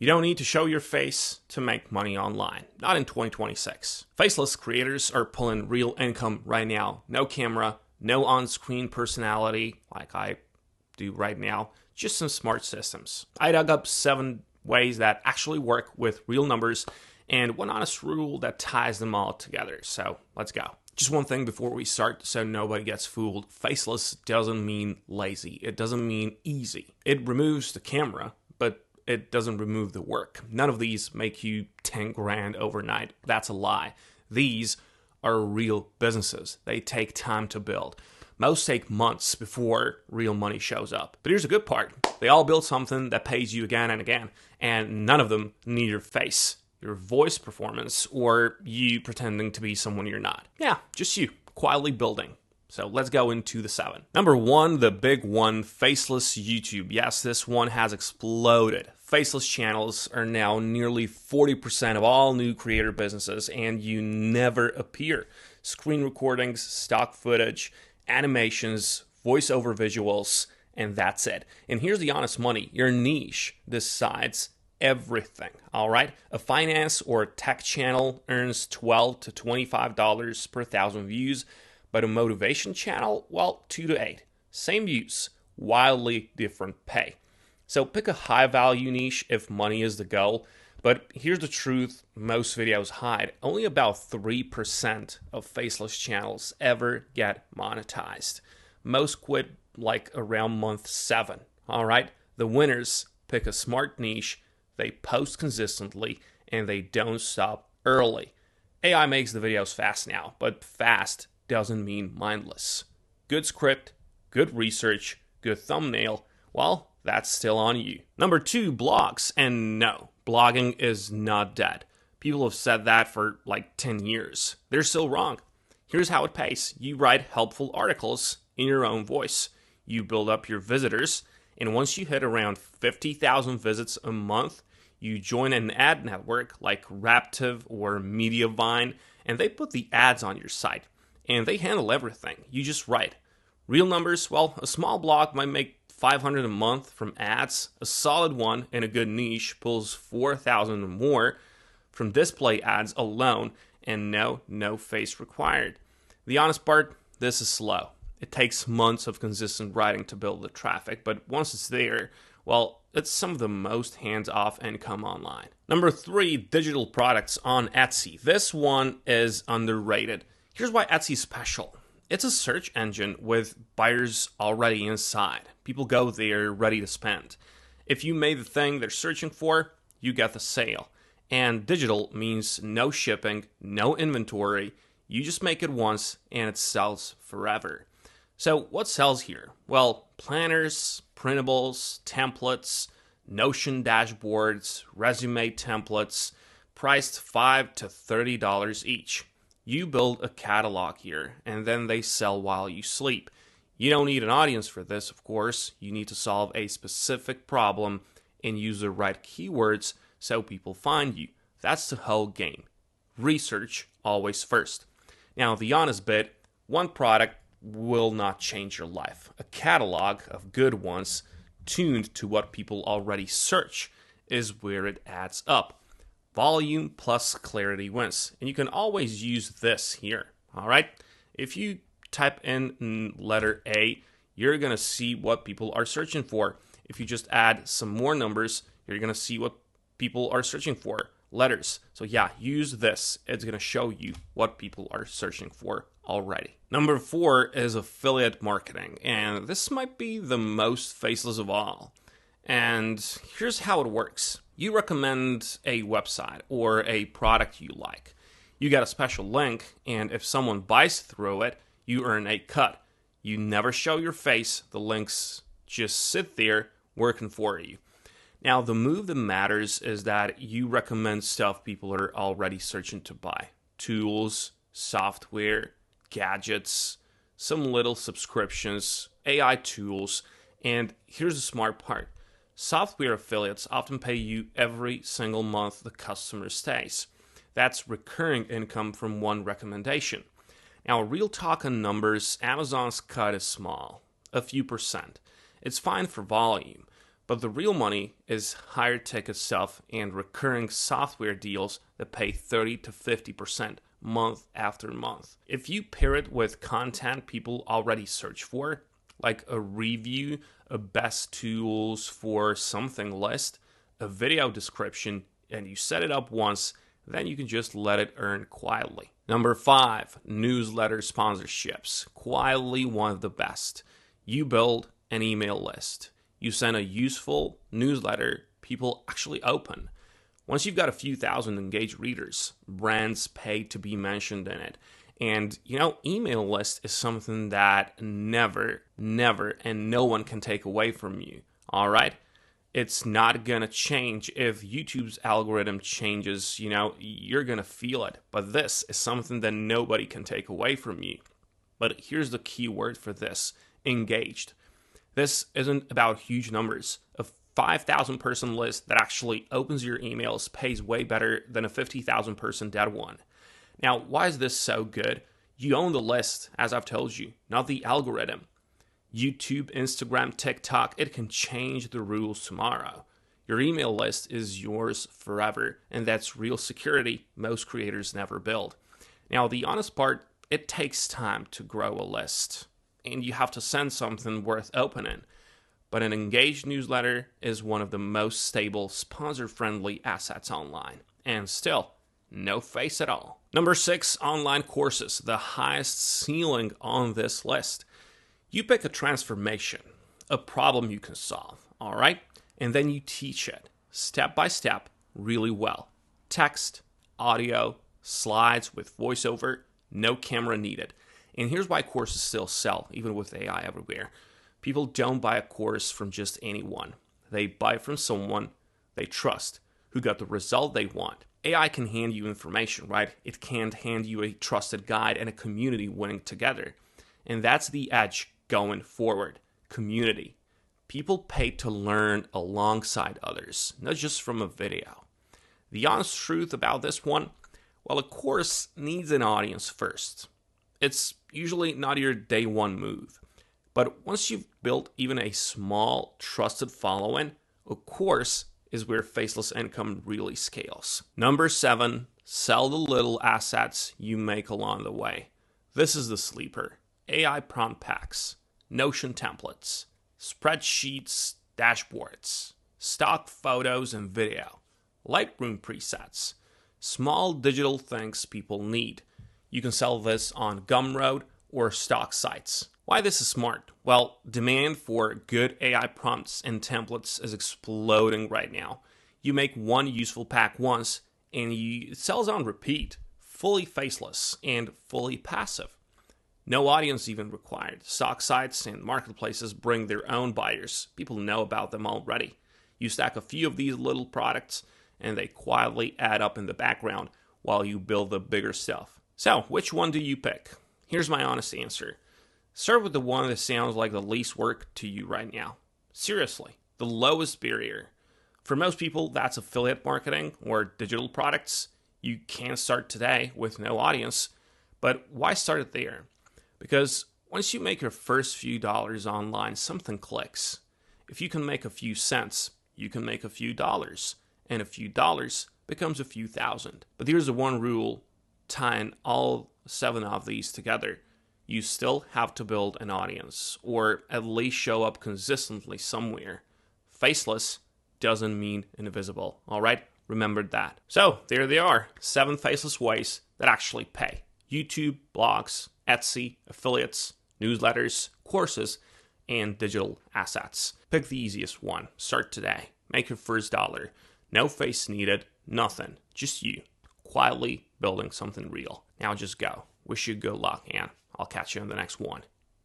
You don't need to show your face to make money online. Not in 2026. Faceless creators are pulling real income right now. No camera, no on-screen personality like I do right now. Just some smart systems. I dug up 7 ways that actually work with real numbers and one honest rule that ties them all together. So let's go. Just one thing before we start so nobody gets fooled. Faceless doesn't mean lazy. It doesn't mean easy. It removes the camera, but it doesn't remove the work. None of these make you 10 grand overnight. That's a lie. These are real businesses. They take time to build. Most take months before real money shows up. But here's the good part. They all build something that pays you again and again, and none of them need your face, your voice performance, or you pretending to be someone you're not. Yeah, just you, quietly building. So let's go into the 7. Number 1, the big one, Faceless YouTube. Yes, this one has exploded. Faceless channels are now nearly 40% of all new creator businesses, and you never appear. Screen recordings, stock footage, animations, voiceover visuals, and that's it. And here's the honest money. Your niche decides everything, all right? A finance or tech channel earns $12 to $25 per 1,000 views, but a motivation channel, well, 2 to 8. Same views, wildly different pay. So pick a high-value niche if money is the goal. But here's the truth most videos hide. Only about 3% of faceless channels ever get monetized. Most quit like around month 7, all right? The winners pick a smart niche, they post consistently, and they don't stop early. AI makes the videos fast now, but fast doesn't mean mindless. Good script, good research, good thumbnail, well, that's still on you. Number 2, blogs. And no, blogging is not dead. People have said that for like 10 years. They're still wrong. Here's how it pays. You write helpful articles in your own voice. You build up your visitors, and once you hit around 50,000 visits a month, you join an ad network like Raptive or Mediavine, and they put the ads on your site. And they handle everything. You just write. Real numbers, well, a small blog might make $500 a month from ads. A solid one in a good niche pulls $4,000 or more from display ads alone, and no face required. The honest part, this is slow. It takes months of consistent writing to build the traffic, but once it's there, well, it's some of the most hands-off income online. Number 3, digital products on Etsy. This one is underrated. Here's why Etsy's special. It's a search engine with buyers already inside. People go there ready to spend. If you made the thing they're searching for, you get the sale. And digital means no shipping, no inventory. You just make it once and it sells forever. So what sells here? Well, planners, printables, templates, Notion dashboards, resume templates, priced $5 to $30 each. You build a catalog here, and then they sell while you sleep. You don't need an audience for this, of course. You need to solve a specific problem and use the right keywords so people find you. That's the whole game. Research always first. Now, the honest bit, one product will not change your life. A catalog of good ones tuned to what people already search is where it adds up. Volume plus clarity wins. And you can always use this here, all right? If you type in letter A, you're going to see what people are searching for. If you just add some more numbers, you're going to see what people are searching for, letters. So yeah, use this. It's going to show you what people are searching for already. Number 4 is affiliate marketing, and this might be the most faceless of all. And here's how it works. You recommend a website or a product you like. You get a special link, and if someone buys through it, you earn a cut. You never show your face. The links just sit there working for you. Now, the move that matters is that you recommend stuff people are already searching to buy. Tools, software, gadgets, some little subscriptions, AI tools, and here's the smart part. Software affiliates often pay you every single month the customer stays. That's recurring income from one recommendation. Now, real talk on numbers, Amazon's cut is small, a few percent. It's fine for volume, But the real money is higher ticket stuff and recurring software deals that pay 30 to 50% month after month. If you pair it with content people already search for, like a review, a best tools for something list, a video description, and you set it up once, then you can just let it earn quietly. Number 5, newsletter sponsorships. Quietly one of the best. You build an email list. You send a useful newsletter people actually open. Once you've got a few thousand engaged readers, brands pay to be mentioned in it. And, email list is something that never, and no one can take away from you. All right? It's not going to change. If YouTube's algorithm changes, you're going to feel it. But this is something that nobody can take away from you. But here's the key word for this: engaged. This isn't about huge numbers. A 5,000 person list that actually opens your emails pays way better than a 50,000 person dead one. Now, why is this so good? You own the list, as I've told you, not the algorithm. YouTube, Instagram, TikTok, it can change the rules tomorrow. Your email list is yours forever, and that's real security most creators never build. Now, the honest part, it takes time to grow a list, and you have to send something worth opening. But an engaged newsletter is one of the most stable, sponsor-friendly assets online. And still, no face at all. Number 6, online courses, the highest ceiling on this list. You pick a transformation, a problem you can solve, all right? And then you teach it step by step really well. Text, audio, slides with voiceover, no camera needed. And here's why courses still sell, even with AI everywhere. People don't buy a course from just anyone. They buy from someone they trust, who got the result they want. AI can hand you information, right? It can't hand you a trusted guide and a community winning together. And that's the edge going forward. Community. People pay to learn alongside others, not just from a video. The honest truth about this one, well, a course needs an audience first. It's usually not your day one move. But once you've built even a small, trusted following, a course is where Faceless income really scales. Number 7, sell the little assets you make along the way. This is the sleeper. AI prompt packs, Notion templates, spreadsheets, dashboards, stock photos and video, Lightroom presets, small digital things people need. You can sell this on Gumroad or stock sites. Why this is smart? Well, demand for good AI prompts and templates is exploding right now. You make one useful pack once and it sells on repeat, fully faceless and fully passive. No audience even required. Stock sites and marketplaces bring their own buyers. People know about them already. You stack a few of these little products and they quietly add up in the background while you build the bigger stuff. So, which one do you pick? Here's my honest answer. Start with the one that sounds like the least work to you right now. Seriously, the lowest barrier. For most people, that's affiliate marketing or digital products. You can start today with no audience, but why start it there? Because once you make your first few dollars online, something clicks. If you can make a few cents, you can make a few dollars, and a few dollars becomes a few thousand. But here's the one rule, tying all 7 of these together. You still have to build an audience, or at least show up consistently somewhere. Faceless doesn't mean invisible, all right? Remember that. So, there they are, 7 faceless ways that actually pay. YouTube, blogs, Etsy, affiliates, newsletters, courses, and digital assets. Pick the easiest one. Start today. Make your first dollar. No face needed, nothing. Just you, quietly building something real. Now just go. Wish you good luck, and I'll catch you in the next one.